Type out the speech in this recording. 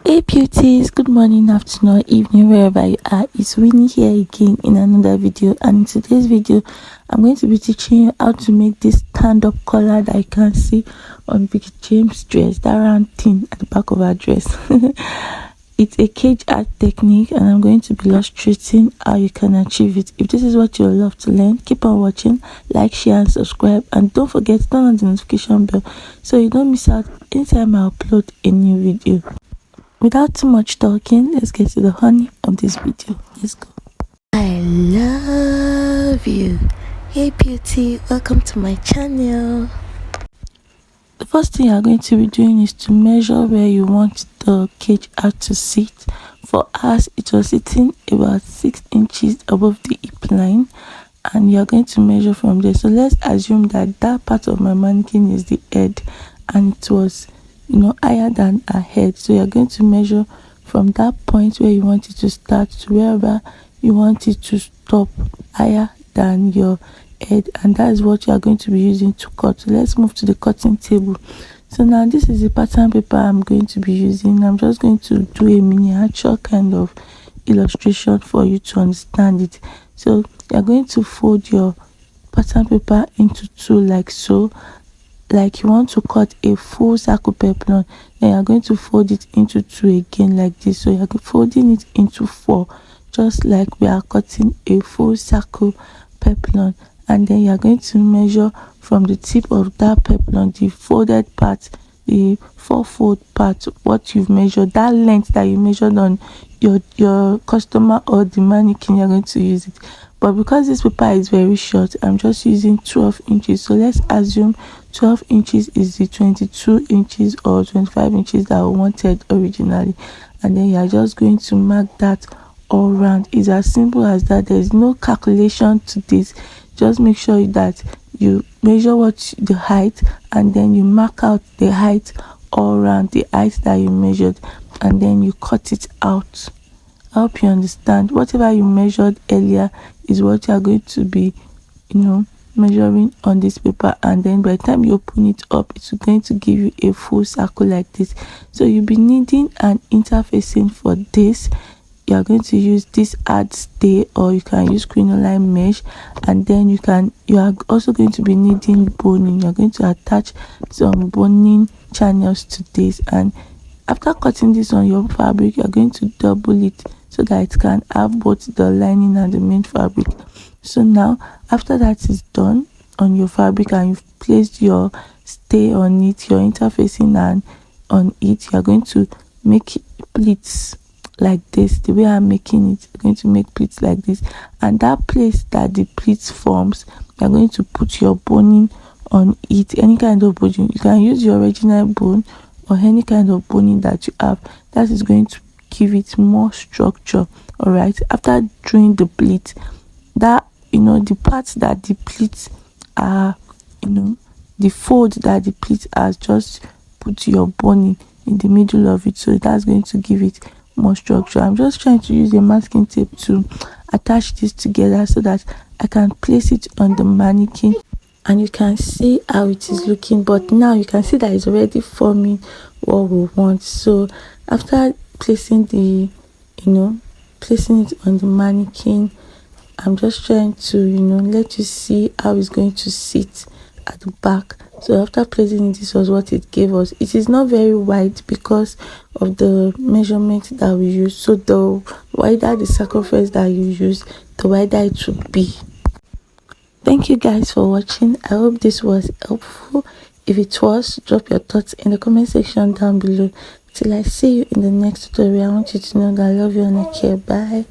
Hey beauties, good morning, afternoon, evening, wherever you are. It's Winnie here again in another video, and in today's video I'm going to be teaching you how to make this stand-up collar that you can see on Veekee James' dress, that round thing at the back of her dress. It's a cage art technique, and I'm going to be illustrating how you can achieve it. If this is what you love to learn, keep on watching, like, share and subscribe, and don't forget to turn on the notification bell so you don't miss out anytime I upload a new video. Without too much talking, let's get to the honey of this video. Let's go. I love you. Hey beauty, welcome to my channel. The first thing you're going to be doing is to measure where you want the cage art to sit. For us, it was sitting about 6 inches above the hip line, and you're going to measure from there. So let's assume that that part of my mannequin is the head, and it was higher than her head. So you're going to measure from that point where you want it to start to wherever you want it to stop, higher than your head, and that is what you are going to be using to cut. So let's move to the cutting table. So now this is the pattern paper I'm going to be using. I'm just going to do a miniature kind of illustration for you to understand it. So you're going to fold your pattern paper into two, like so. Like you want to cut a full circle peplum, then you're going to fold it into two again, like this. So you're folding it into four, just like we are cutting a full circle peplum. And then you're going to measure from the tip of that peplum, the folded part, the four-fold part, what you've measured, that length that you measured on your customer or the mannequin, you're going to use it. But because this paper is very short, I'm just using 12 inches. So let's assume 12 inches is the 22 inches or 25 inches that we wanted originally. And then you're just going to mark that all round. It's as simple as that. There's no calculation to this. Just make sure that you measure the height, and then you mark out the height all around, the height that you measured, and then you cut it out. I hope you understand. Whatever you measured earlier is what you are going to be measuring on this paper, and then by the time you open it up, it's going to give you a full circle like this. So you'll be needing an interfacing for this. You are going to use this hard stay, or you can use crinoline mesh, and then you are also going to be needing boning. You're going to attach some boning channels to this, and after cutting this on your fabric, you're going to double it so that it can have both the lining and the main fabric. So now after that is done on your fabric and you've placed your stay on it, your interfacing and on it, you're going to make pleats like this. The way I'm making it, you're going to make pleats like this, and that place that the pleats forms, you're going to put your boning on it. Any kind of boning, you can use your original bone or any kind of boning that you have. That is going to give it more structure. All right, after doing the pleat, that the parts that the pleats are, the fold that the pleats are, just put your boning in the middle of it. So that's going to give it more structure. I'm just trying to use a masking tape to attach this together so that I can place it on the mannequin, and you can see how it is looking. But now you can see that it's already forming what we want. So after placing placing it on the mannequin, I'm just trying to let you see how it's going to sit at the back. So after placing it, this was what it gave us. It is not very wide because of the measurement that we use. So the wider the circumference that you use, the wider it would be. Thank you guys for watching. I hope this was helpful. If it was, drop your thoughts in the comment section down below. Till I see you in the next tutorial, I want you to know that I love you and I care. Bye.